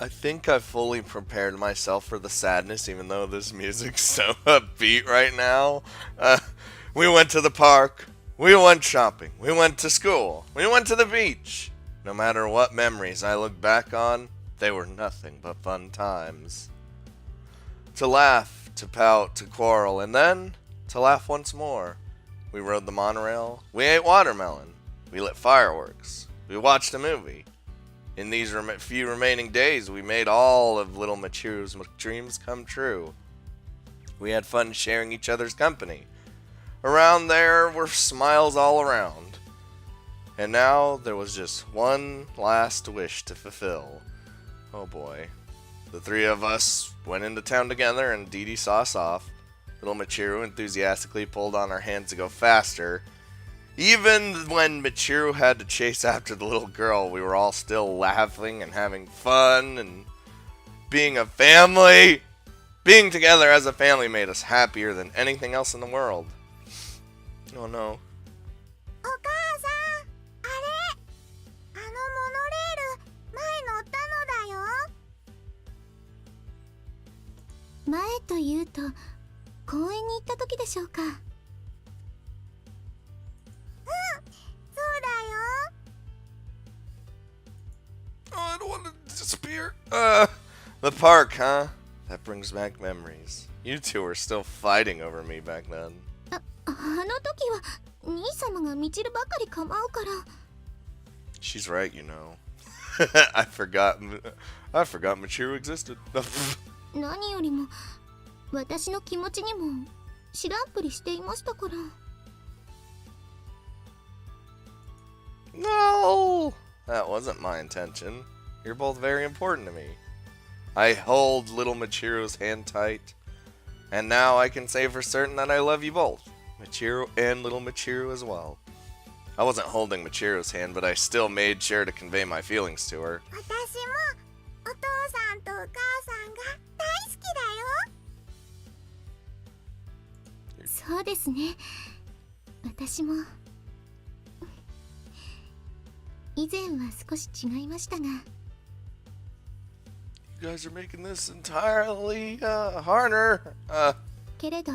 I think I've fully prepared myself for the sadness, even though this music's so upbeat right now. Uh, we went to the park. We went shopping. We went to school. We went to the beach. No matter what memories I look back on, they were nothing but fun times. To laugh, to pout, to quarrel, and then to laugh once more. We rode the monorail. We ate watermelon. We lit fireworks. We watched a movie. In these few remaining days, we made all of little Michiru's dreams come true. We had fun sharing each other's company. Around there were smiles all around. And now there was just one last wish to fulfill. Oh boy. The three of us went into town together and Dee Dee saw us off. Little Michiru enthusiastically pulled on our hands to go faster. Even when Michiru had to chase after the little girl, we were all still laughing and having fun and being a family. Being together as a family made us happier than anything else in the world. Oh no. お母さん、あれ、あのモノレール、前乗ったのだよ。前というと、公園に行った時でしょうか。うん、そうだよ。Oh, I don't want to disappear. The park, huh? That brings back memories. You two were still fighting over me back then. あの時は兄様がみちるばかり構うから。 She's right, you know. I forgot Michiru existed. 何よりも私の気持ちにも知らんぷりしていましたから。 No! That wasn't my intention. You're both very important to me. I hold little Michiru's hand tight. And now I can say for certain that I love you both. Michiru and little Michiru as well. I wasn't holding Michiru's hand, but I still made sure to convey my feelings to her. 私もお父さんとお母さんが大好きだよ。そうですね。私も以前は少し違いましたが。 You guys are making this entirely harder. けれど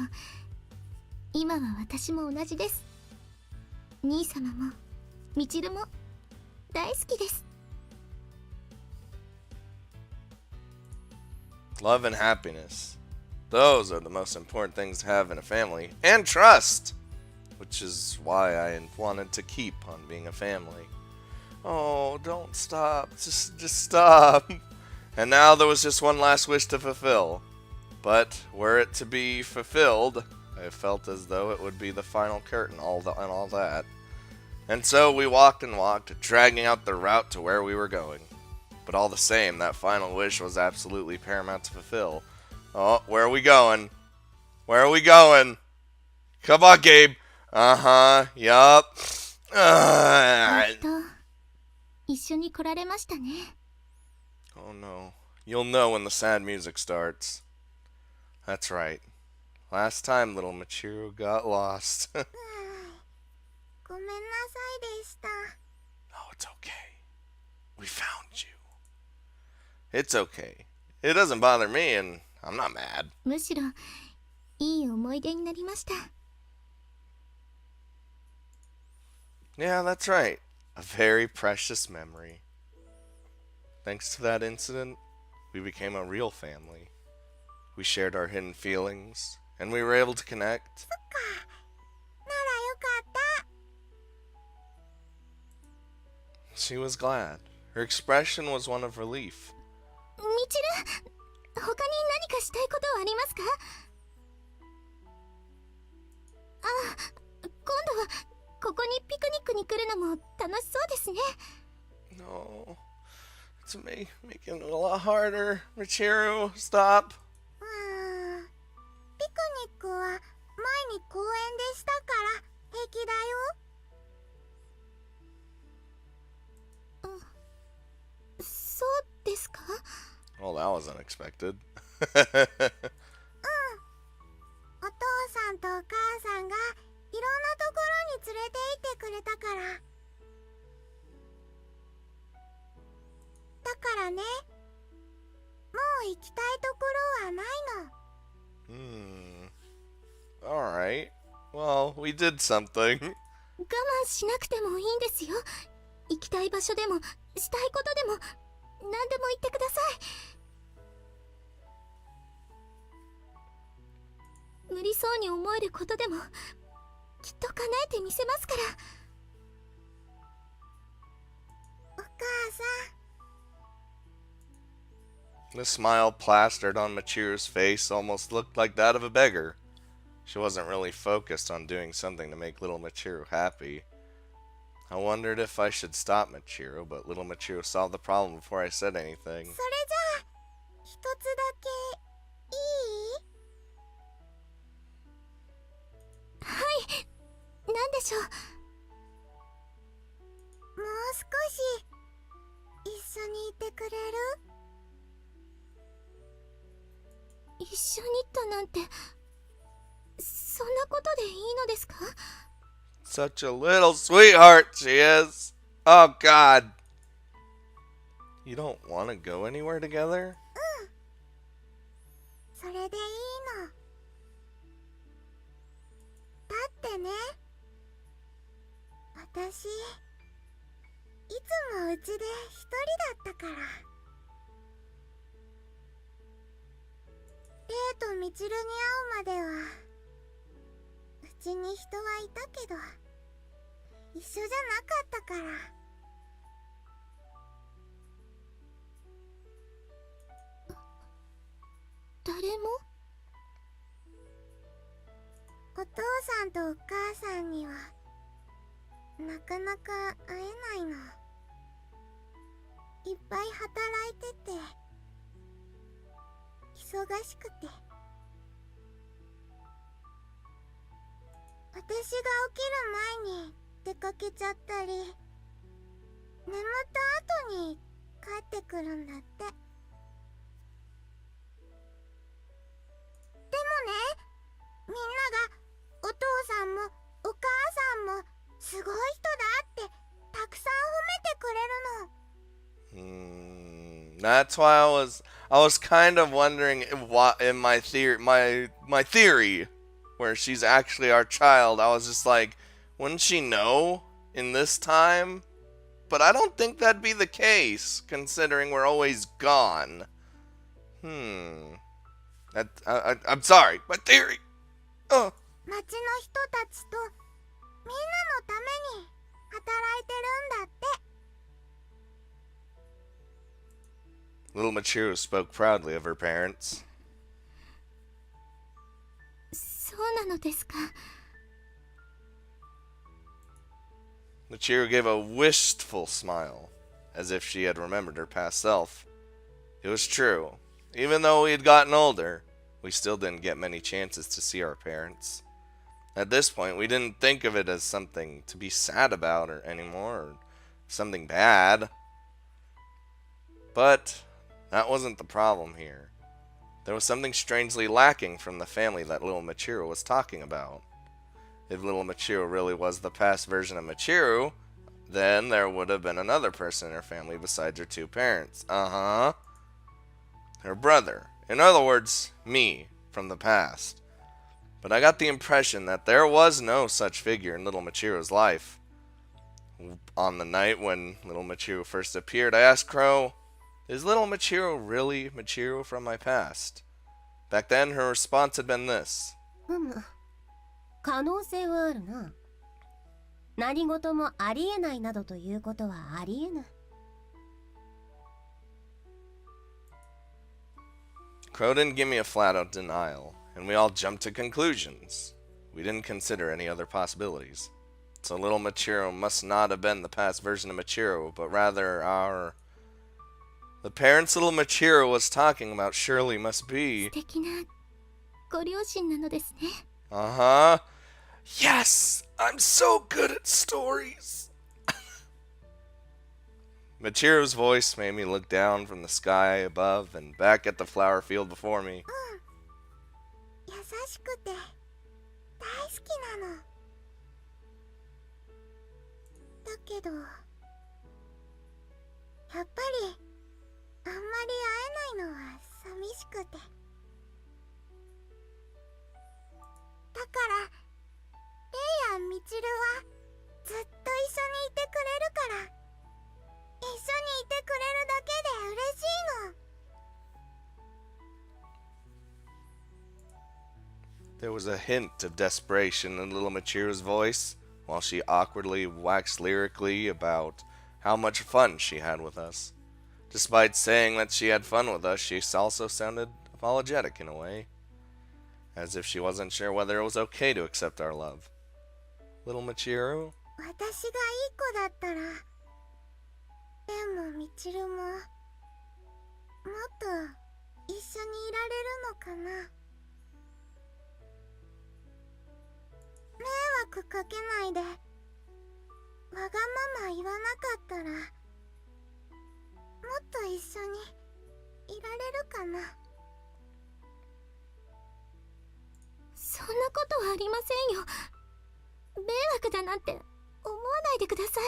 今は私も同じです。兄様もみちるも大好きです。 Love and happiness. Those are the most important things to have in a family. And trust! Which is why I wanted to keep on being a family. Oh, don't stop. Just stop. And now there was just one last wish to fulfill. But were it to be fulfilled, I felt as though it would be the final curtain and all that. And so we walked and walked, dragging out the route to where we were going. But all the same, that final wish was absolutely paramount to fulfill. Oh, where are we going? Where are we going? Come on, Gabe. Uh-huh, yup. 一緒に来られましたね。 Oh no. You'll know when the sad music starts. That's right. Last time little Michiru got lost. ごめんなさいでした。 Oh, it's okay. We found you. It's okay. It doesn't bother me, and I'm not mad. むしろいい思い出になりました。 Yeah, that's right. A very precious memory. Thanks to that incident, we became a real family. We shared our hidden feelings, and we were able to connect. ならよかった。 She was glad. Her expression was one of relief. みちる、他に何かしたいことはありますか？あ、今度はここにピクニックに来るのも楽しそうですね。 No. It's making it a lot harder. Michiru, stop. ピクニックは前に公園でしたから平気だよ。そうですか？ Well, that was unexpected. お父さんとお母さんがいろんなところに連れて行ってくれたから。だからね、行きたいところはないの。Alright. Well, we did something. 我慢しなくてもいいんですよ。行きたい場所でもしたいことでも何でも言ってください。無理そうに思えることでもきっと叶えてみせますから。お母さん。The smile plastered on Michiru's face almost looked like that of a beggar. She wasn't really focused on doing something to make little Michiru happy. I wondered if I should stop Michiru, but little Michiru solved the problem before I said anything. それじゃあ一つだけいい？はい、なんでしょう。もう少し一緒にいてくれる？一緒にとなんてそんなことでいいのですか？ Such a little sweetheart she is. Oh God. You don't want to go anywhere together? それでいいの。だってね、私いつもうちで一人だったから。レイとミチルに会うまではうちに人はいたけど一緒じゃなかったから。誰も？お父さんとお母さんにはなかなか会えないの。いっぱい働いてて忙しくて。私が起きる前に出かけちゃったり、眠った後に帰ってくるんだって。でもね、みんながお父さんもお母さんもすごい人だってたくさん褒めてくれるの。That's why I was kind of wondering what in my theory where she's actually our child. I was just like, wouldn't she know in this time? But I don't think that'd be the case, considering we're always gone. I'm sorry, my theory. 町の人たちとみんなのために働いてるんだって。Little Michiru spoke proudly of her parents. そうなのですか。Michiru gave a wistful smile, as if she had remembered her past self. It was true. Even though we had gotten older, we still didn't get many chances to see our parents. At this point, we didn't think of it as something to be sad about anymore, or something bad. But that wasn't the problem here. There was something strangely lacking from the family that little Michiru was talking about. If little Michiru really was the past version of Michiru, then there would have been another person in her family besides her two parents. Her brother. In other words, me, from the past. But I got the impression that there was no such figure in little Michiru's life. On the night when little Michiru first appeared, I asked Crow, is little Michiru really Michiru from my past? Back then, her response had been this. 可能性はあるな。何事もありえないなどということはありえぬ。Crow didn't give me a flat-out denial, and we all jumped to conclusions. We didn't consider any other possibilities. So little Michiru must not have been the past version of Michiru, but rather the parents little Michiru was talking about surely must be... 素敵なご両親なのですね。Yes! I'm so good at stories! Michiru's voice made me look down from the sky above and back at the flower field before me. 優しくて大好きなの。だけどやっぱりあんまり会えないのは寂くて。だからレイやミチルはずっと一緒にいてくれるから、一緒にいてくれるだけで嬉しいの。There was a hint of desperation in little Michiru's voice, while she awkwardly waxed lyrically about how much fun she had with us. Despite saying that she had fun with us, she also sounded apologetic in a way, as if she wasn't sure whether it was okay to accept our love. Little Michiru? 私がいい子だったら、でもミチルももっと一緒にいられるのかな。迷惑かけないで、わがまま言わなかったら、もっと一緒にいられるかな。そんなことはありませんよ。迷惑だなんて思わないでくださ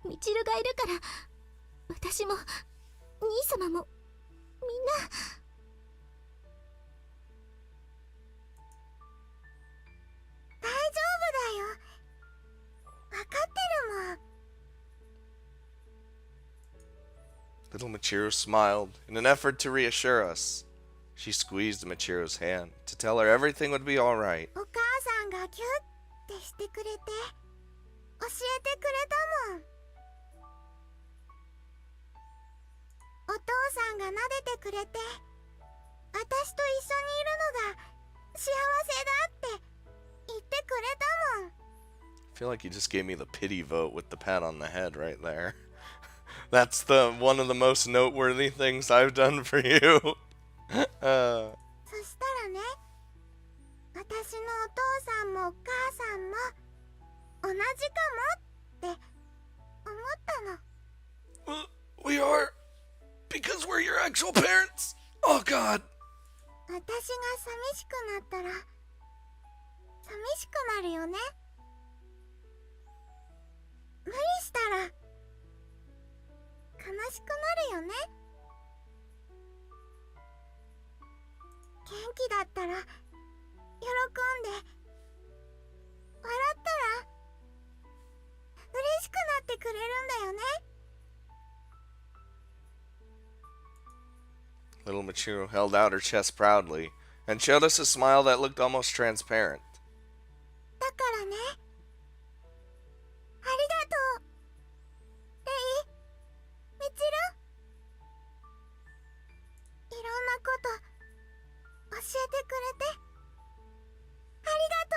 い。ミチルがいるから、私も兄様もみんな。大丈夫だよ。わかってるもん。Little Michiru smiled in an effort to reassure us. She squeezed Michiru's hand to tell her everything would be all right. お母さんがキュッてしてくれて、教えてくれたもん。お父さんが撫でてくれて、私と一緒にいるのが幸せだって言ってくれたもん。I feel like you just gave me the pity vote with the pat on the head right there. That's one of the most noteworthy things I've done for you. そしたらね、私のお父さんもお母さんも同じかもって思ったの。We are, because we're your actual parents. Oh God. 私が寂しくなったら寂しくなるよね。無理したら悲しくなるよね。元気だったら喜んで、笑ったら嬉しくなってくれるんだよね。Little Michiru held out her chest proudly and showed us a smile that looked almost transparent. だからね、ありがとう、レイ、ミチル。いろんなこと教えてくれてありがと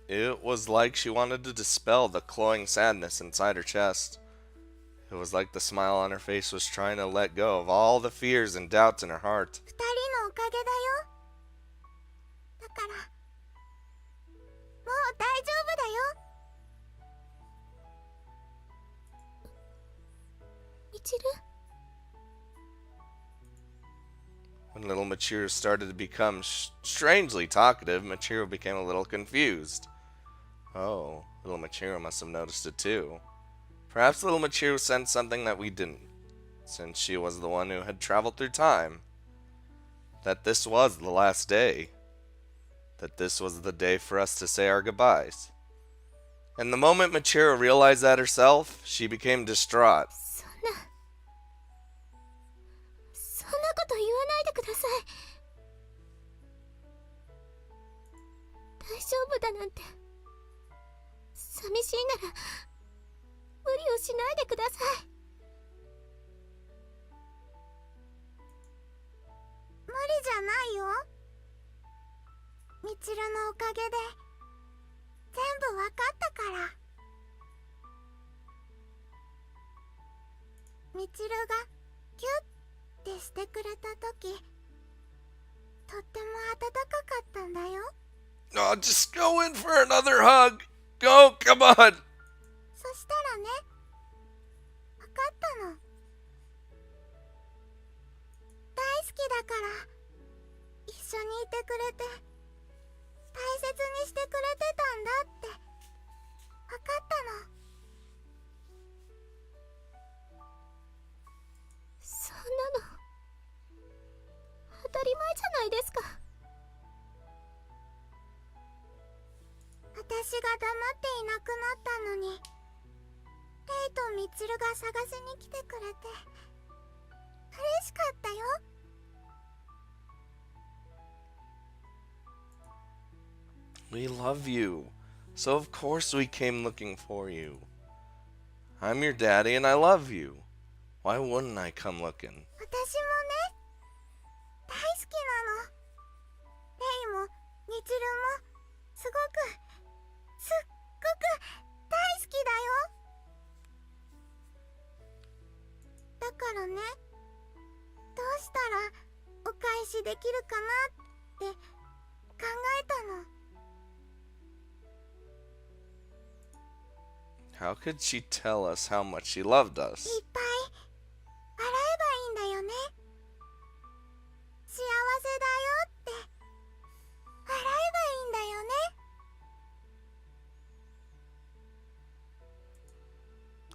う。 It was like she wanted to dispel the cloying sadness inside her chest. It was like the smile on her face was trying to let go of all the fears and doubts in her heart. 二人のおかげだよ。だからもう大丈夫だよ。ミチル。 When little Michiru started to become strangely talkative, Michiru became a little confused. Oh, little Michiru must have noticed it too. Perhaps little Michiru sensed something that we didn't, since she was the one who had traveled through time. That this was the last day. That this was the day for us to say our goodbyes. And the moment Michiru realized that herself, she became distraught. そんなこと言わないでください。大丈夫だなんて、寂しいなら無理をしないでください。無理じゃないよ。ミチルのおかげで全部わかったから。ミチルがギュッてしてくれた時、とっても温かかったんだよ。 Oh, just go in for another hug. Go, come on. そしたらね、わかったの。大好きだから一緒にいてくれて、大切にしてくれてたんだってわかったの。っていなくなったのに、レイとミツルが探しに来てくれて嬉しかったよ。We love you. So of course we came looking for you. I'm your daddy and I love you. Why wouldn't I come looking? 私もね、大好きなの。レイもミツルもすっごく大好きだよ。だからね、どうしたらお返しできるかなって考えたの。How could she tell us how much she loved い us? っぱい笑えばいいんだよね。幸せだよって笑えばいいんだよね。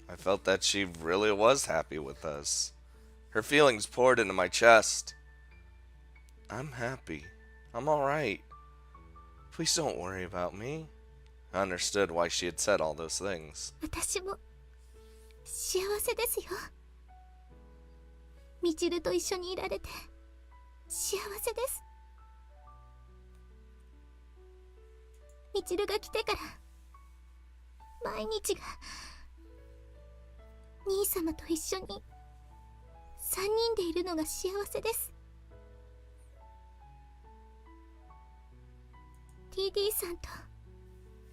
I felt that she really was happy with us. Her feelings poured into my chest. I'm happy. I'm alright. Please don't worry about me. I understood why she had said all those things. 私も幸せですよ。ミチルと一緒にいられて幸せです。ミチルが来てから毎日が兄様と一緒に3人でいるのが幸せです。 TD さんと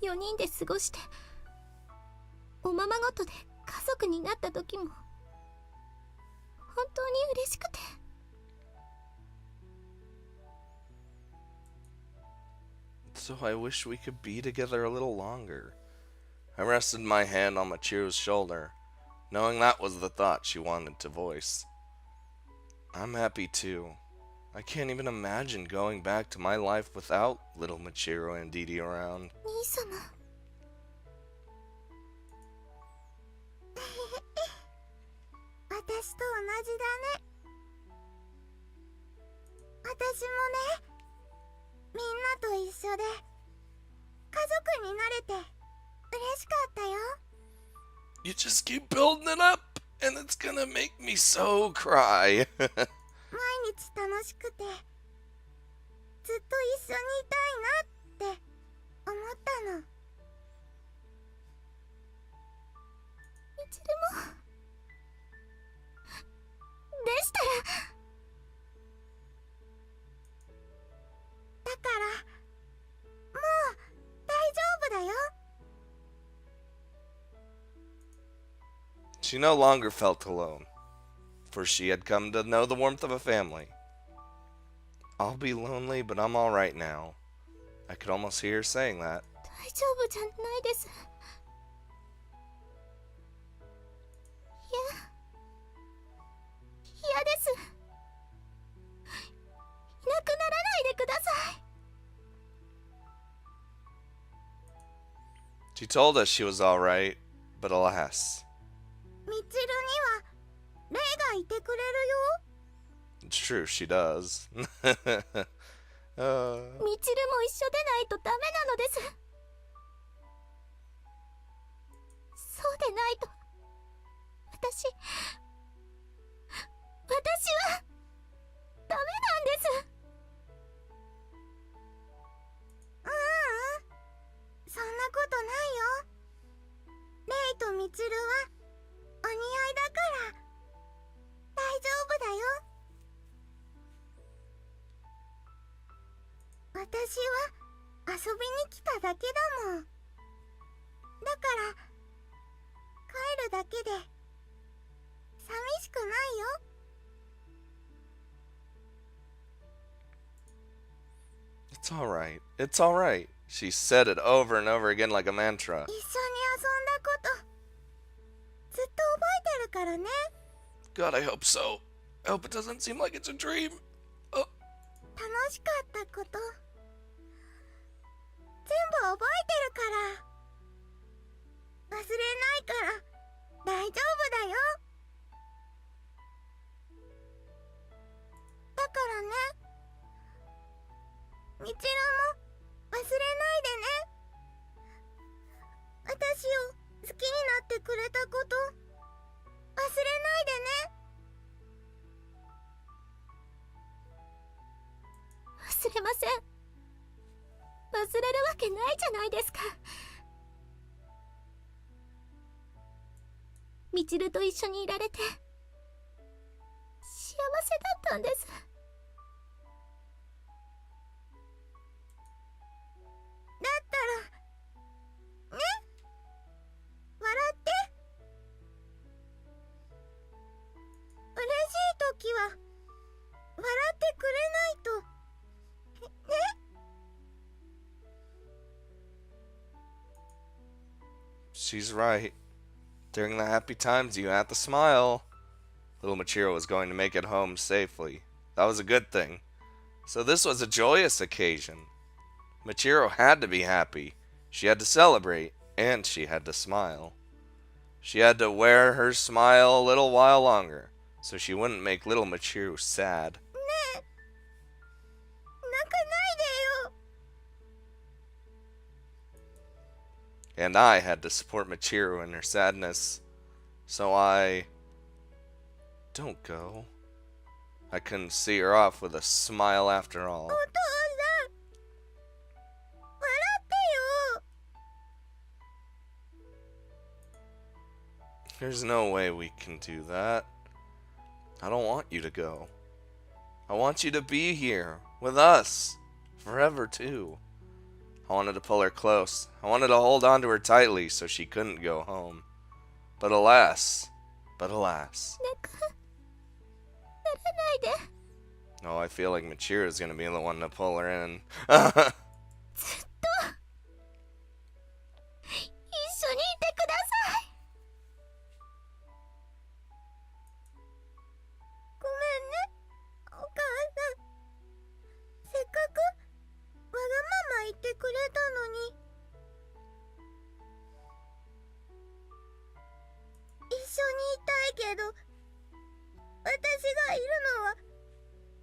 4人で過ごして、おままごとで家族になった時も本当に嬉しくて。So I wish we could be together a little longer. I rested my hand on Michiru's shoulder, knowing that was the thought she wanted to voice. I'm happy too. I can't even imagine going back to my life without little Michiru and Didi around. 兄様、私と同じだね。私もね、みんなと一緒で家族になれて嬉しかったよ。 You just keep building it up, and it's gonna make me so cry. 毎日楽しくてずっと一緒にいたいなって思ったの。ミチルもでしたら。だからもう大丈夫だよ。 She no longer felt alone, for she had come to know the warmth of a family. I'll be lonely, but I'm alright now. I could almost hear her saying that. 大丈夫じゃないです。嫌です。いなくならないでください。 She told us she was alright, but alas. ミチルにはレイがいてくれるよ。 It's true, she does. ミチルも一緒でないとダメなのです。そうでないと私はダメなんです。そんなことないよ。レイとミチルはお似合いだから大丈夫だよ。私は遊びに来ただけだもん。だから帰るだけで寂しくないよ。 It's alright. It's alright. She said it over and over again like a mantra. 一緒に遊んだことずっと覚えてるからね。 God, I hope so. I hope it doesn't seem like it's a dream. Oh. 楽しかったこと全部覚えてるから忘れないから大丈夫だよ。だからね、ミチルも忘れないでね。せん。忘れるわけないじゃないですか。みちると一緒にいられて幸せだったんです。だったらね、笑って。嬉しい時は笑ってくれないとね。She's right. During the happy times, you had to smile. Little Michiru was going to make it home safely. That was a good thing. So this was a joyous occasion. Michiru had to be happy. She had to celebrate, and she had to smile. She had to wear her smile a little while longer, so she wouldn't make little Michiru sad. ねえ、泣かないでよ。 And I had to support Michiru in her sadness. So I... Don't go. I couldn't see her off with a smile after all. お父さん、笑ってよ。 There's no way we can do that. I don't want you to go. I want you to be here with us forever too. I wanted to pull her close. I wanted to hold on to her tightly so she couldn't go home. But alas. ならないで。 Oh, I feel like Michiru is gonna be the one to pull her in. ずっと一緒にいてください。ごめんね、お母さん。せっかくわがまま言ってくれたのに。一緒にいたいけど、私がいるのはこ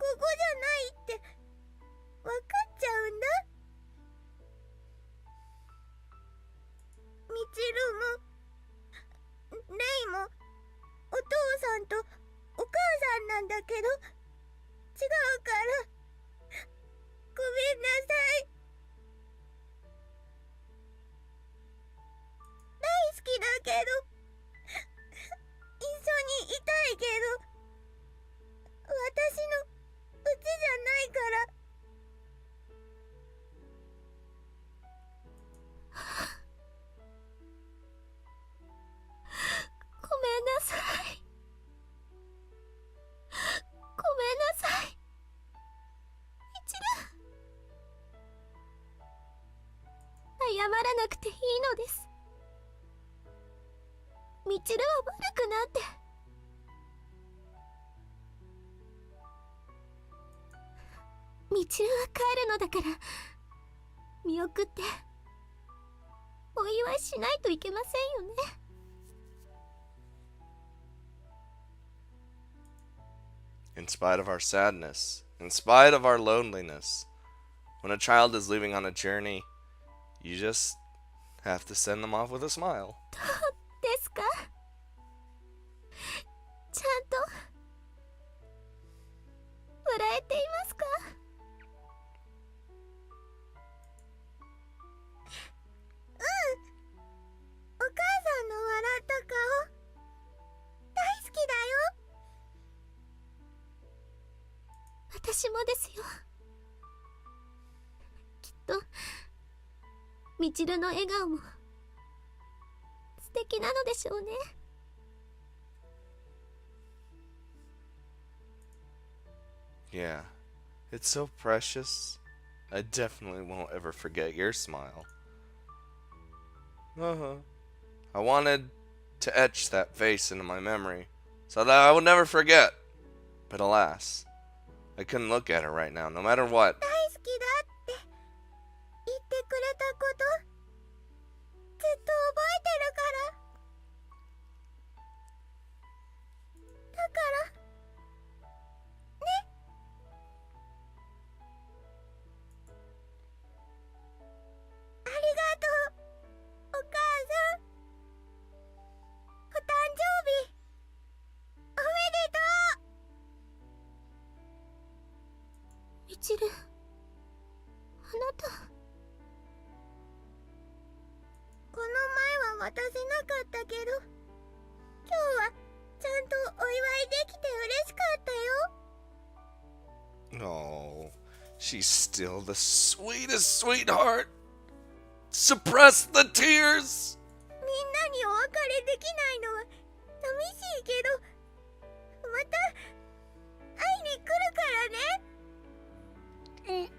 こじゃないって分かっちゃうんだ。みちるもレイもお父さんとお母さんなんだけど、違うからごめんなさい。大好きだけど、一緒にいたいけど、私のうちじゃないから。ごめんなさい。ごめんなさい。みちる。謝らなくていいのです。みちるは悪くなんて。みちるは帰るのだから見送ってお祝いしないといけませんよね。In spite of our sadness, in spite of our loneliness, when a child is leaving on a journey, you just have to send them off with a smile. どうですか？ちゃんと笑えていますか？お母さんの笑った顔大好きだよ。私もですよ。きっとみちるの笑顔も素敵なのでしょうね。Yeah, it's so precious. I definitely won't ever forget your smile. I wanted to etch that face into my memory so that I would never forget. But alas, I couldn't look at her right now, no matter what. 大好きだって言ってくれたこと、ずっと覚えてるから。だからね。ありがとう、お母さん。お誕生日おめでとう。みちる、かったけど、今日はちゃんとお祝いできて嬉しかったよ。 Oh, she's still the sweetest sweetheart. Suppress the tears. みんなにお別れできないのは寂しいけど、また会いに来るからね。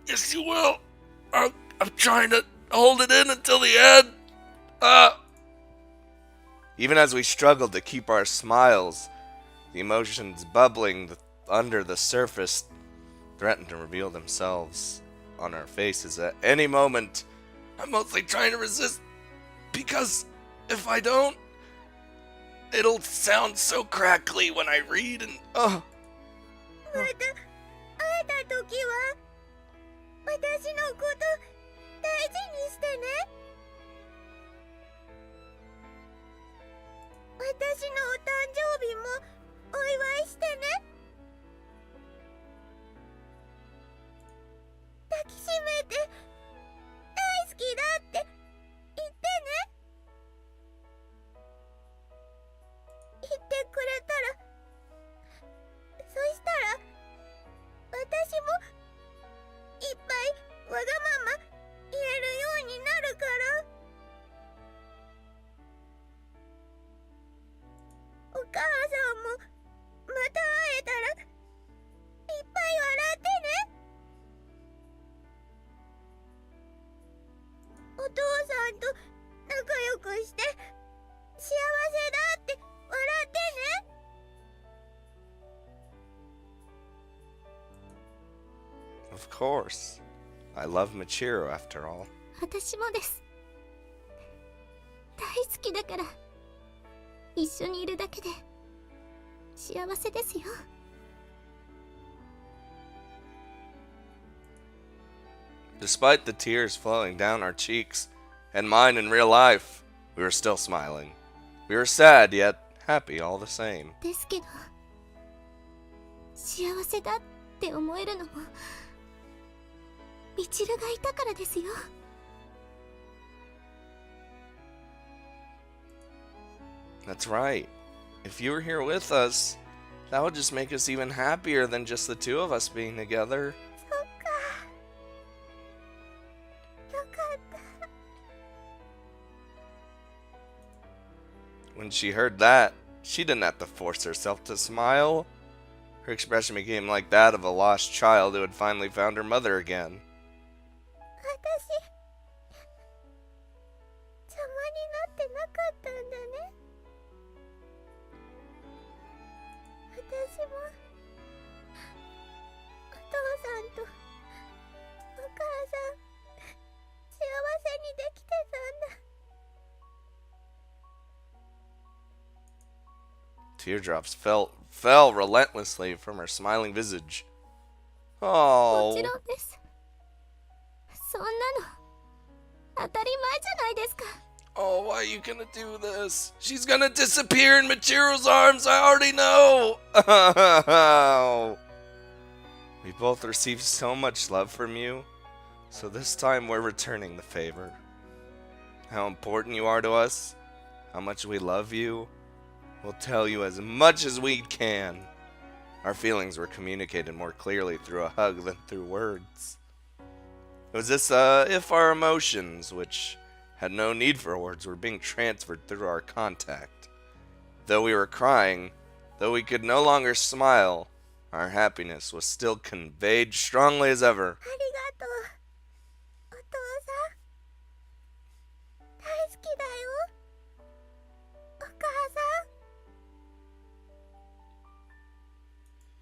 Yes, you will. I'm trying to hold it in until the end. Even as we struggled to keep our smiles, the emotions bubbling under the surface threatened to reveal themselves on our faces at any moment. I'm mostly trying to resist because if I don't, it'll sound so crackly when I read and また会えた時は私のこと大事にしてね。私のお誕生日もお祝いしてね。抱きしめて大好きだって言ってね。言ってくれたら、そしたら私もいっぱいわがまま言えるようになるから。お母さんもまた会えたらいっぱい笑ってね。お父さんと仲良くして幸せだって笑ってね。of course. I love Michiru after all. 私もです。大好きだから、一緒にいるだけで幸せですよ。Despite the tears flowing down our cheeks, and mine in real life, we were still smiling. We were sad, yet happy all the same. ですけど、幸せだって思えるのもミチルがいたからですよ。That's right. If you were here with us, that would just make us even happier than just the two of us being together. そっか、よかった。 When she heard that, she didn't have to force herself to smile. Her expression became like that of a lost child who had finally found her mother again. 私、邪魔になってなかったんだね。私もお父さんとお母さん幸せにできてたんだ。 Teardrops fell relentlessly from her smiling visage. も Oh. ちろんです。そんなの当たり前じゃないですか。 Oh, why are you gonna do this? She's gonna disappear in Michiru's arms, I already know! We both received so much love from you, so this time we're returning the favor. How important you are to us, how much we love you, we'll tell you as much as we can. Our feelings were communicated more clearly through a hug than through words. It was as if our emotions, which had no need for words, were being transferred through our contact. Though we were crying, though we could no longer smile, our happiness was still conveyed strongly as ever. ありがとう、お父さん。大好きだよ、お母さん。私、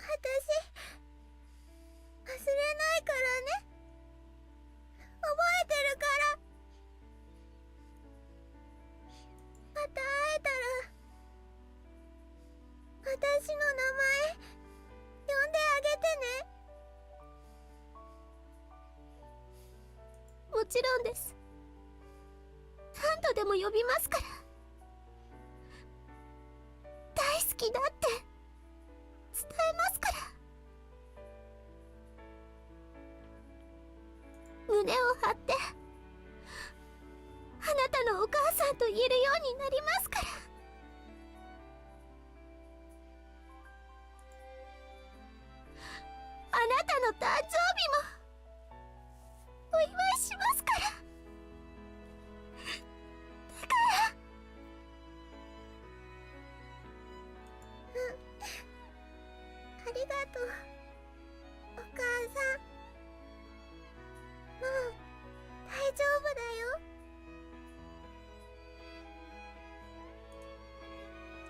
忘れないからね。覚えてるから。また会えたら、私の名前、呼んであげてね。もちろんです。何度でも呼びますから。大好きだって伝えますから。胸を張ってあなたのお母さんと言えるように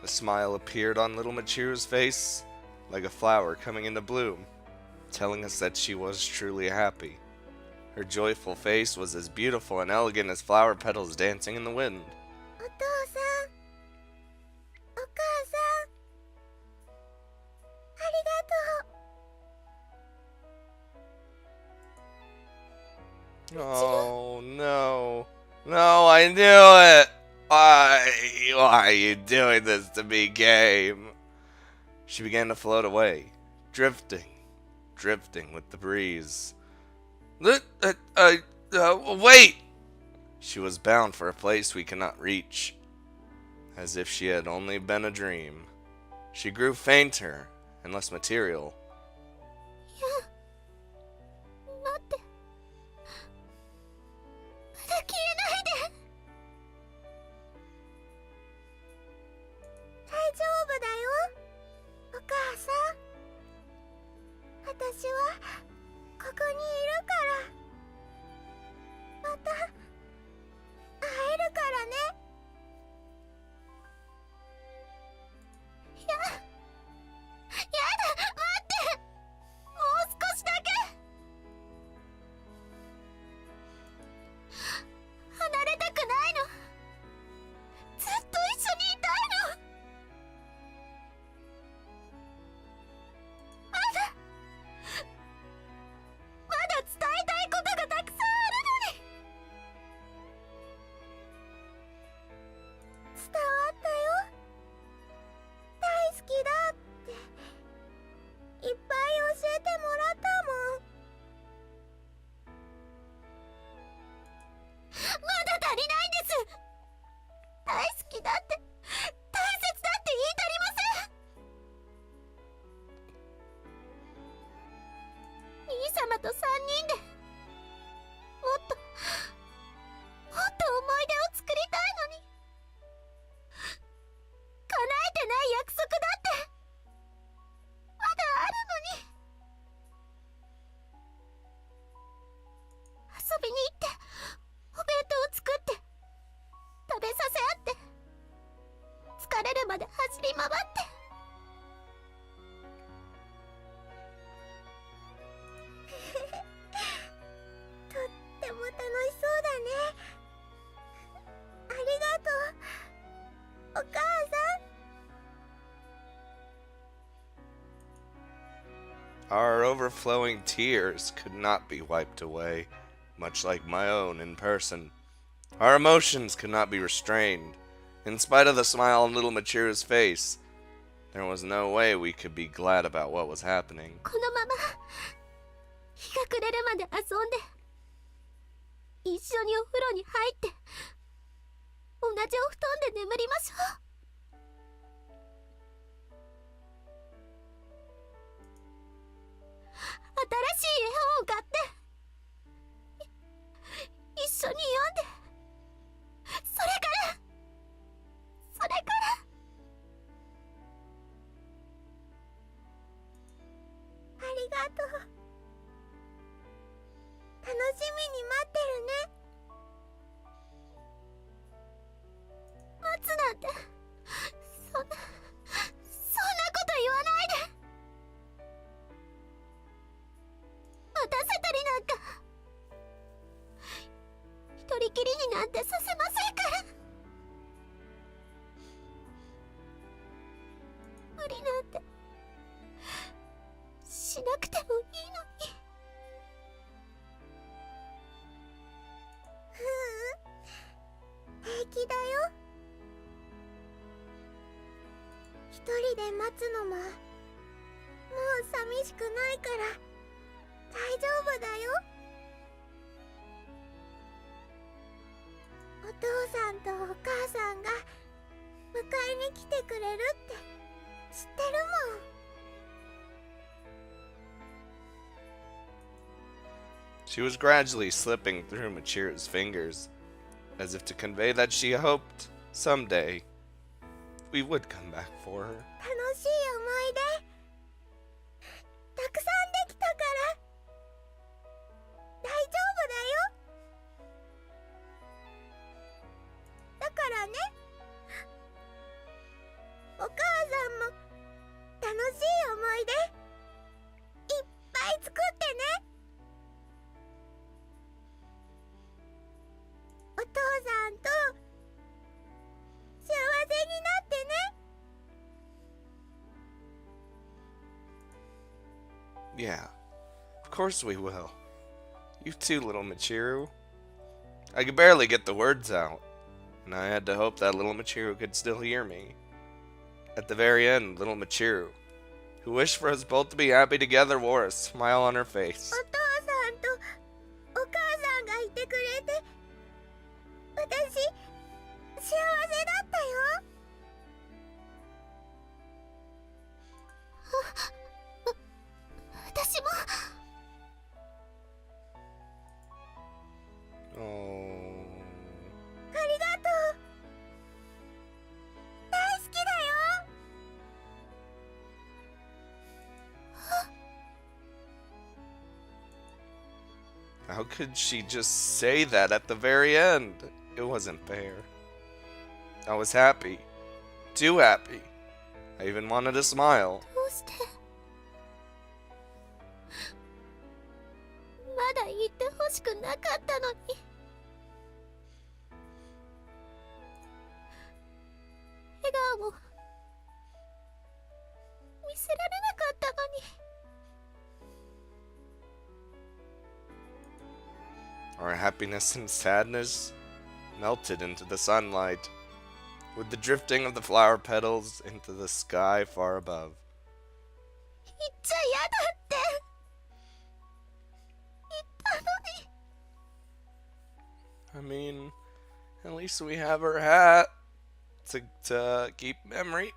A smile appeared on little Michiru's face, like a flower coming into bloom, telling us that she was truly happy. Her joyful face was as beautiful and elegant as flower petals dancing in the wind. お父さん、お母さん、ありがとう。 Oh no. No, I knew it! Why are you doing this to me, game? She began to float away, drifting with the breeze. Wait! She was bound for a place we could not reach, as if she had only been a dream. She grew fainter and less material. いや、待って。まだ消えないで。大丈夫だよ、お母さん。私はここにいるから。また会えるからね。やだ、待って。もう少しだけ。離れたくないの。ずっと一緒にいたいの。まだ伝えたいことがたくさんあるのに。伝わったよ。大好きだっていっぱい教えてもらったもん。まだ足りないんです。大好きだって、大切だって言い足りません。兄様と3人でもっと思い出を作りたいのに、叶えてない約束だってまだあるのに。遊びに行ってお弁当を作って食べさせ合って、疲れるまで走り回って。とっても楽しそうだね。ありがとう、お母さん。 Our overflowing tears could not be wiped away, much like my own in person. Our emotions could not be restrained. In spite of the smile on little Michiru's face, there was no way we could be glad about what was happening. このまま日が暮れるまで遊んで、一緒にお風呂に入って、同じお布団で眠りましょう。新しい絵本を買って一緒に読んで、それからありがとう。楽しみに待ってるね。待つなんて、そんなこと言わないで。待たせたりなんか、一人きりになんてさせませんから。無理なんてしなくてもいいのに。平気だよ。一人で待つのももう寂しくないから大丈夫だよ。お父さんとお母さんが迎えに来てくれるって知ってるもん。 She was gradually slipping through Michiru's fingers, as if to convey that she hoped, someday, we would come back for her. 楽しい思い出たくさんできたから大丈夫だよ。だからね。Yeah, of course we will. You too, little Michiru. I could barely get the words out, and I had to hope that little Michiru could still hear me. At the very end, little Michiru, who wished for us both to be happy together, wore a smile on her face. お父さんとお母さんがいてくれて私幸せだったよ。私も。Oh. ありがとう。大好きだよ。 How could she just say that at the very end? It wasn't fair. I was happy. Too happy. I even wanted to smile. どうしてまだ言ってほしくなかったのに。笑顔も見せられなかったのに。Our happiness and sadness melted into the sunlight, with the drifting of the flower petals into the sky far above. 言っちゃ嫌だって言ったのに。 I mean, at least we have her hat to keep memory.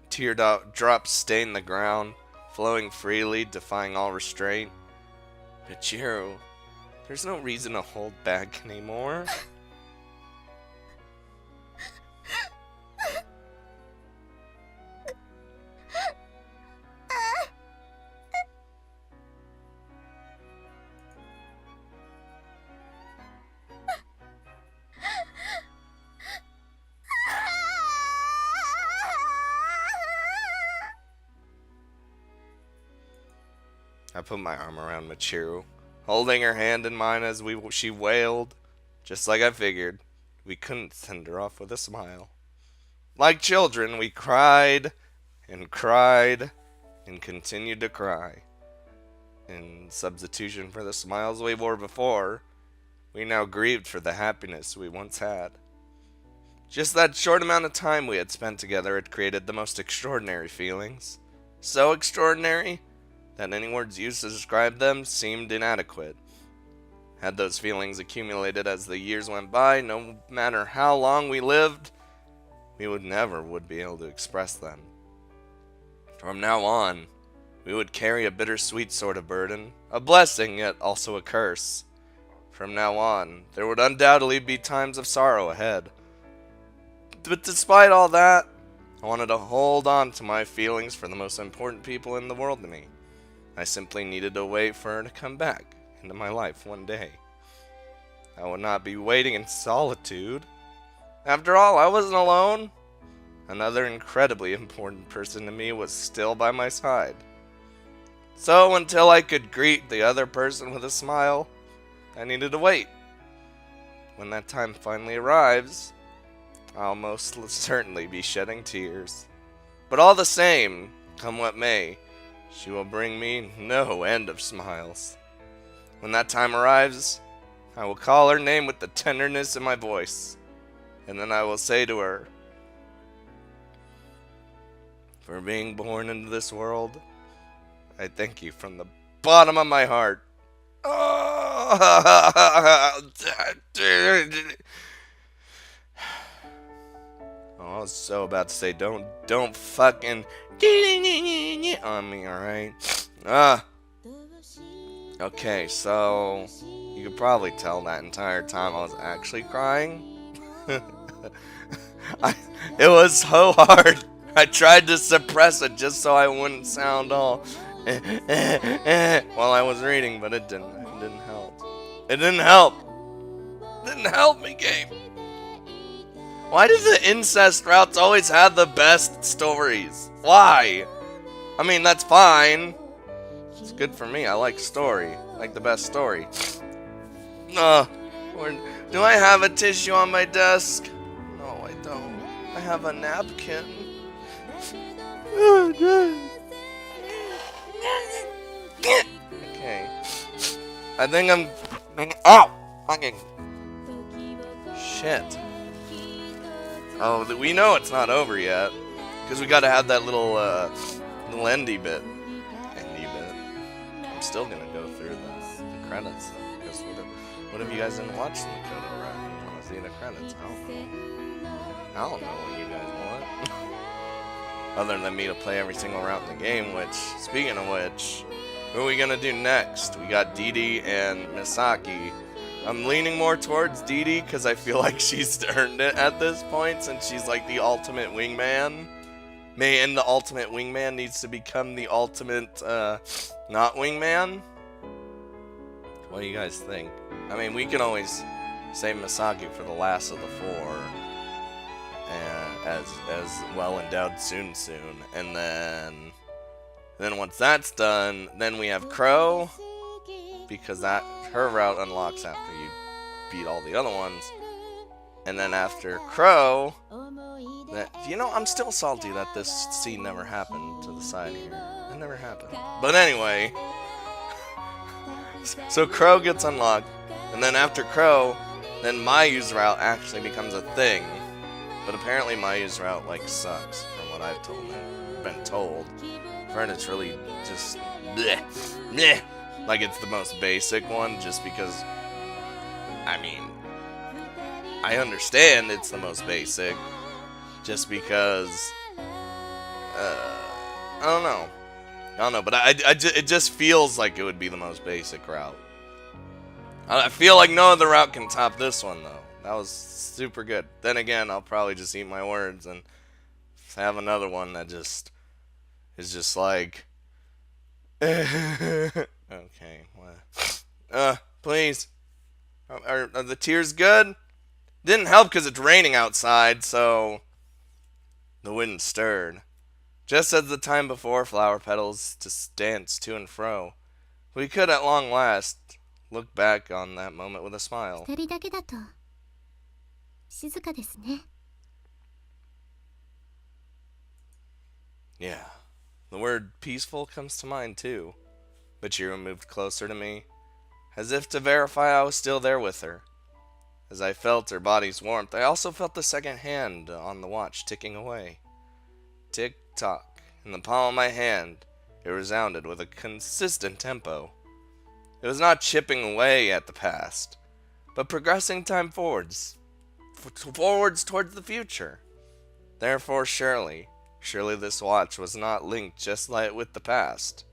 Teardrops stained the ground, flowing freely, defying all restraint. Michiru, there's no reason to hold back anymore. I put my arm around Michiru, holding her hand in mine as she wailed. Just like I figured, we couldn't send her off with a smile. Like children, we cried and cried and continued to cry. In substitution for the smiles we wore before, we now grieved for the happiness we once had. Just that short amount of time we had spent together had created the most extraordinary feelings. So extraordinary that any words used to describe them seemed inadequate. Had those feelings accumulated as the years went by, no matter how long we lived, we would never be able to express them. From now on, we would carry a bittersweet sort of burden, a blessing yet also a curse. From now on, there would undoubtedly be times of sorrow ahead. But despite all that, I wanted to hold on to my feelings for the most important people in the world to me. I simply needed to wait for her to come back into my life one day. I would not be waiting in solitude. After all, I wasn't alone. Another incredibly important person to me was still by my side. So until I could greet the other person with a smile, I needed to wait. When that time finally arrives, I'll most certainly be shedding tears. But all the same, come what may, she will bring me no end of smiles. When that time arrives, I will call her name with the tenderness in my voice, and then I will say to her, "For being born into this world, I thank you from the bottom of my heart." Oh, I was so about to say, don't fucking on me, alright? Okay, so you could probably tell that entire time I was actually crying. It was so hard. I tried to suppress it just so I wouldn't sound all while I was reading, but it didn't help. It didn't help. It didn't help me, game. Why does the incest routes always have the best stories? Why? I mean, that's fine. It's good for me. I like story. I like the best story. Do I have a tissue on my desk? No, I don't. I have a napkin. Okay. I think I'm... Oh! Fucking... Shit. Oh, we know it's not over yet. Because we gotta have that little endy bit. I'm still gonna go through the credits, though. Because what if you guys didn't watch the Makoto round? You wanna see the credits? I don't know what you guys want. Other than me to play every single round in the game, which, speaking of which, who are we gonna do next? We got Didi and Misaki. I'm leaning more towards Didi because I feel like she's earned it at this point since she's like the ultimate wingman. And the ultimate wingman needs to become the ultimate not wingman. What do you guys think? I mean, we can always save Misaki for the last of the four. As well endowed soon, and then once that's done, then we have Crow, because her route unlocks after you beat all the other ones, and then after Crow, I'm still salty that this scene never happened to the side here. It never happened. But anyway, so Crow gets unlocked, and then after Crow, then Mayu's route actually becomes a thing. But apparently Mayu's route, like, sucks, from what I've been told. I've heard it's really just bleh, bleh. Like, it's the most basic one, just because, I mean, I understand it's the most basic, just because, I don't know, but it just feels like it would be the most basic route. I feel like no other route can top this one, though. That was super good. Then again, I'll probably just eat my words and have another one that just is just like okay, what? Please. Are the tears good? Didn't help because it's raining outside, so the wind stirred. Just as the time before, flower petals just danced to and fro. We could at long last look back on that moment with a smile. Yeah, the word peaceful comes to mind too. Michiru moved closer to me, as if to verify I was still there with her. As I felt her body's warmth, I also felt the second hand on the watch ticking away. Tick-tock. In the palm of my hand, it resounded with a consistent tempo. It was not chipping away at the past, but progressing time forwards towards the future. Therefore, surely this watch was not linked just like with the past.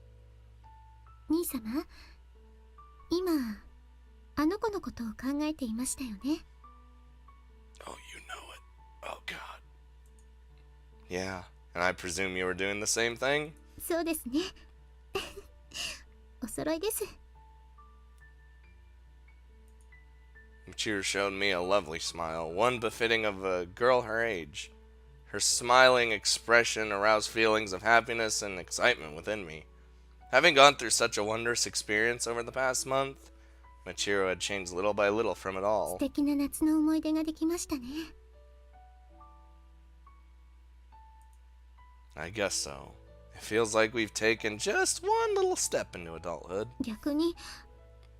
兄様、今、あの子のことを考えていましたよね。Oh, you know it. Oh, God. Yeah, and I presume you were doing the same thing? そうですね。お揃いです。Michiru showed me a lovely smile, one befitting of a girl her age. Her smiling expression aroused feelings of happiness and excitement within me. Having gone through such a wondrous experience over the past month, Michiru had changed little by little from it all. 素敵な夏の思い出ができましたね。I guess so. It feels like we've taken just one little step into adulthood. 逆に、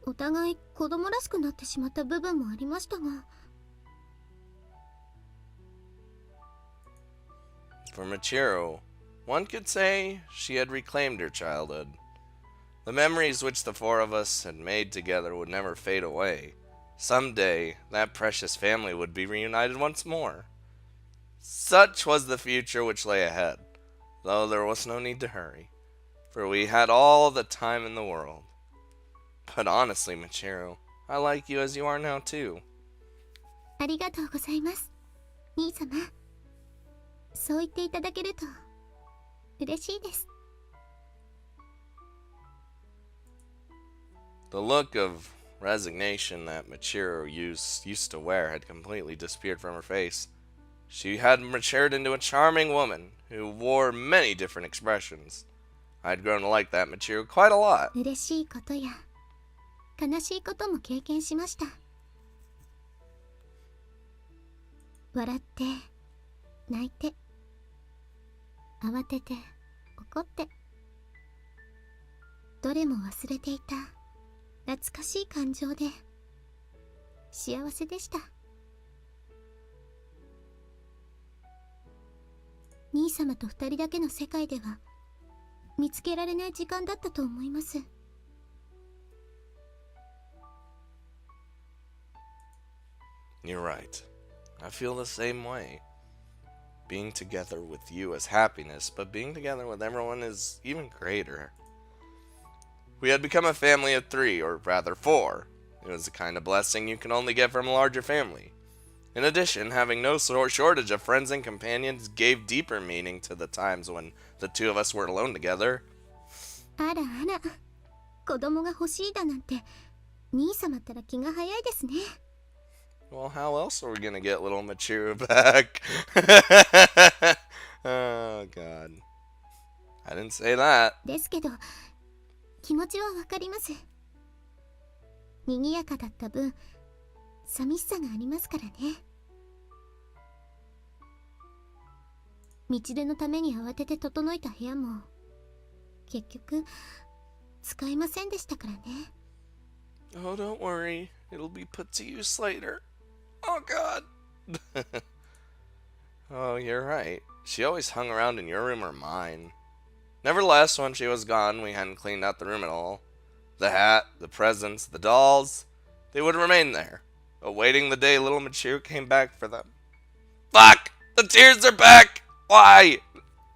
お互い子供らしくなってしまった部分もありましたが。For Michiru, one could say she had reclaimed her childhood. The memories which the four of us had made together would never fade away. Someday, that precious family would be reunited once more. Such was the future which lay ahead, though there was no need to hurry, for we had all the time in the world. But honestly, Michiru, I like you as you are now too. ありがとうございます、兄様。そう言っていただけると嬉しいです。The look of resignation that Michiru used to wear had completely disappeared from her face. She had matured into a charming woman who wore many different expressions. I had grown to like that Michiru quite a lot. 嬉しいことや悲しいことも経験しました。笑って泣いて慌てて怒ってどれも忘れていた懐かしい感情で幸せでした。兄様と二人だけの世界では見つけられない時間だったと思います。You're right. I feel the same way. Being together with you is happiness, but being together with everyone is even greater. We had become a family of 3, or rather 4. It was the kind of blessing you can only get from a larger family. In addition, having no shortage of friends and companions gave deeper meaning to the times when the two of us were alone together. あらあら、子供が欲しいだなんて兄様ったら気が早いですね。Well, how else are we gonna get little Michiru back? Oh, God. I didn't say that. ですけど、気持ちはわかります。賑やかだった分、寂しさがありますからね。ミチルのために慌てて整えた部屋も、結局、使いませんでしたからね。Oh, don't worry. It'll be put to use later. Oh, God. Oh, you're right. She always hung around in your room or mine. Nevertheless, when she was gone, we hadn't cleaned out the room at all. The hat, the presents, the dolls, they would remain there, awaiting the day little Michiru came back for them. Fuck! The tears are back! Why?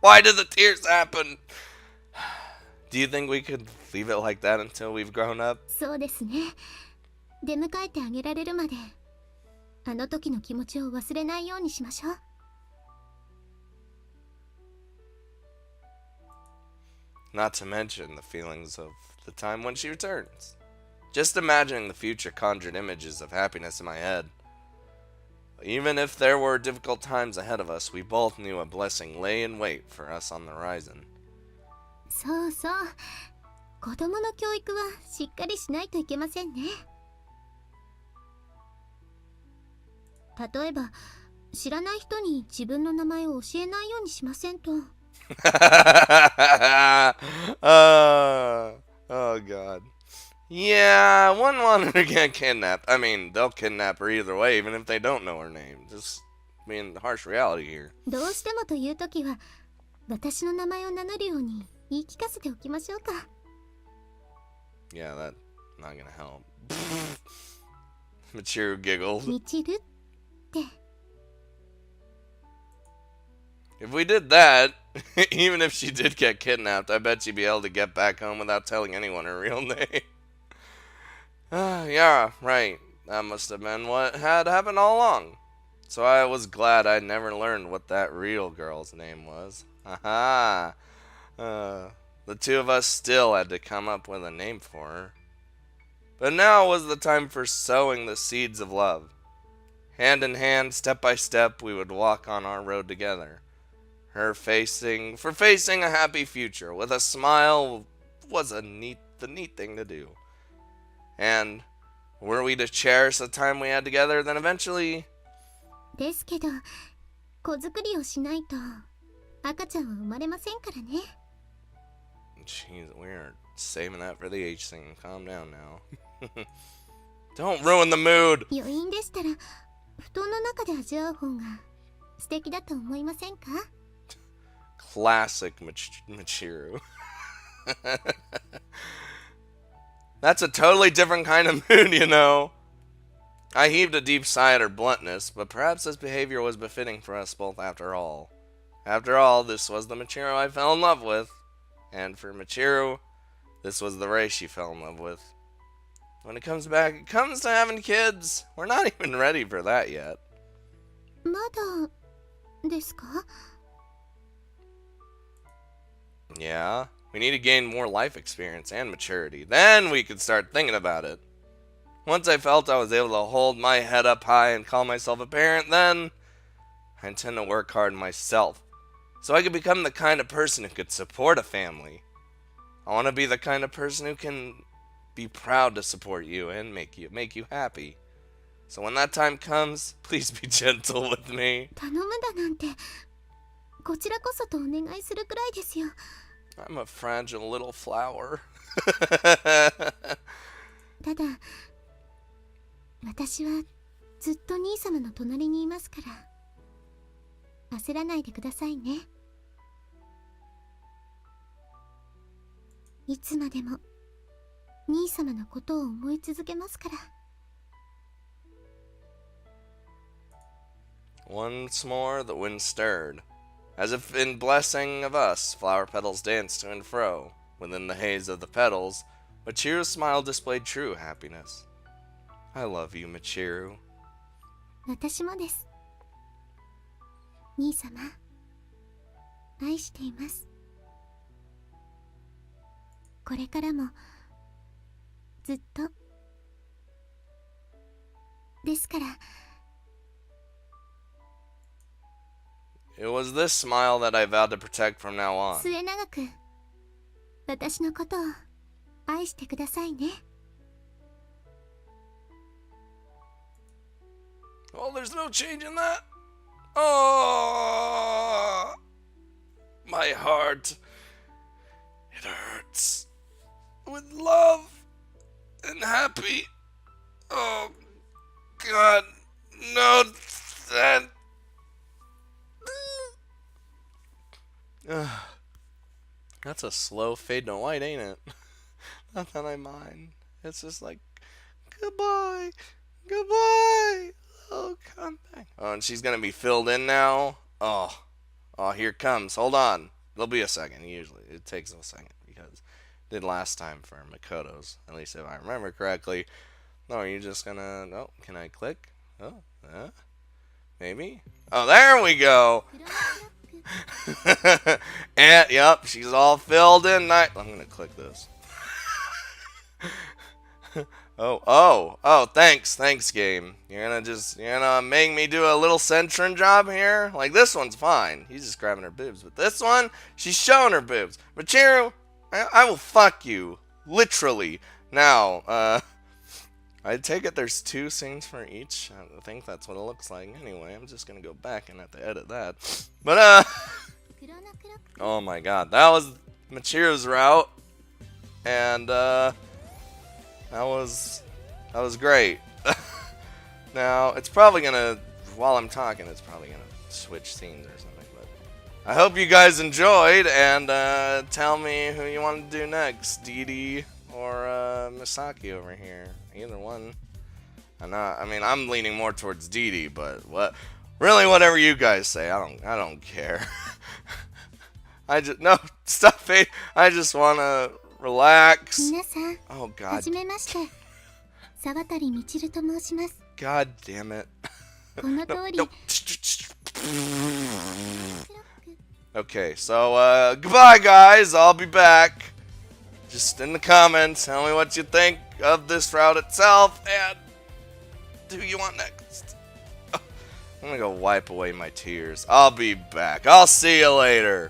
Why did the tears happen? Do you think we could leave it like that until we've grown up? そうですね。出迎えてあげられるまで、あの時の気持ちを忘れないようにしましょう。Not to mention the feelings of the time when she returns. Just imagining the future conjured images of happiness in my head. Even if there were difficult times ahead of us, we both knew a blessing lay in wait for us on the horizon. そうそう。子供の教育はしっかりしないといけませんね。例えば、知らない人に自分の名前を教えないようにしませんと。Oh, God. Yeah, I wouldn't want her to get kidnapped. I mean, they'll kidnap her either way, even if they don't know her name. Just being the harsh reality here. どうしてもというときは、私の名前を名乗るように言い聞かせておきましょうか。Yeah, that's not gonna help. Michiru giggled. みちるって。If we did that, even if she did get kidnapped, I bet she'd be able to get back home without telling anyone her real name. Yeah, right. That must have been what had happened all along. So I was glad I never learned what that real girl's name was. Haha. The two of us still had to come up with a name for her. But now was the time for sowing the seeds of love. Hand in hand, step by step, we would walk on our road together. Facing a happy future with a smile was the neat thing to do. And were we to cherish the time we had together, then eventually... ですけど、子作りをしないと赤ちゃんは生まれませんからね。Jeez, we're saving that for the H thing. Calm down now. Don't ruin the mood! 余韻でしたら、布団の中で味わう方が素敵だと思いませんか？ Classic Michiru. That's a totally different kind of mood, you know. I heaved a deep sigh at her bluntness, but perhaps this behavior was befitting for us both after all. After all, this was the Michiru I fell in love with. And for Michiru, this was the race she fell in love with. When it comes to having kids, we're not even ready for that yet. まだですか？ Yeah, we need to gain more life experience and maturity. Then we could start thinking about it. Once I felt I was able to hold my head up high and call myself a parent, then I intend to work hard myself, so I could become the kind of person who could support a family. I want to be the kind of person who can be proud to support you and make you happy. So when that time comes, please be gentle with me. 頼むだなんて、こちらこそとお願いするくらいですよ。I'm a fragile little flower. ただ私はずっと兄様の隣にいますから焦らないでくださいね。いつまでも兄様のことを思い続けますから。 Once more the wind stirred. As if in blessing of us, flower petals danced to and fro. Within the haze of the petals, Michiru's smile displayed true happiness. I love you, Michiru. 私もです。兄様、愛しています。これからもずっとですから。 It was this smile that I vowed to protect from now on. 末永く私のことを愛してくださいね。 Oh, there's no change in that. Oh, my heart. It hurts. With love and happy. Oh, God. No, that. That's a slow fade to white, ain't it? Not that I mind. It's just like, goodbye, goodbye. Oh, come back. Oh, and she's gonna be filled in now. Oh, here it comes. Hold on. There'll be a second. Usually, it takes a second because it did last time for Makoto's. At least if I remember correctly. No, are you just gonna? Oh, can I click? Oh, maybe. Oh, there we go. And yep, she's all filled in. I'm gonna click this. Oh, thanks game. You're gonna make me do a little Centron job here? Like, this one's fine. He's just grabbing her boobs. But this one, she's showing her boobs. Michiru, I will fuck you. Literally. Now, I take it there's 2 scenes for each. I think that's what it looks like. Anyway, I'm just gonna go back and have to edit that. But, oh my god. That was Michiru's route. And, that was great. Now, it's probably gonna, while I'm talking, it's probably gonna switch scenes or something, but I hope you guys enjoyed, and tell me who you want to do next, Dee or Misaki over here. Either one. I'm leaning more towards Dee, but really whatever you guys say, I don't care. No, stop it. I just wanna relax. 皆さん、 Oh は god. じめまして。沢渡みちると申します。 God damn it. この通り。 No. Okay, so goodbye guys. I'll be back. Just in the comments, tell me what you think of this route itself and who you want next. I'm gonna go wipe away my tears. I'll be back. I'll see you later.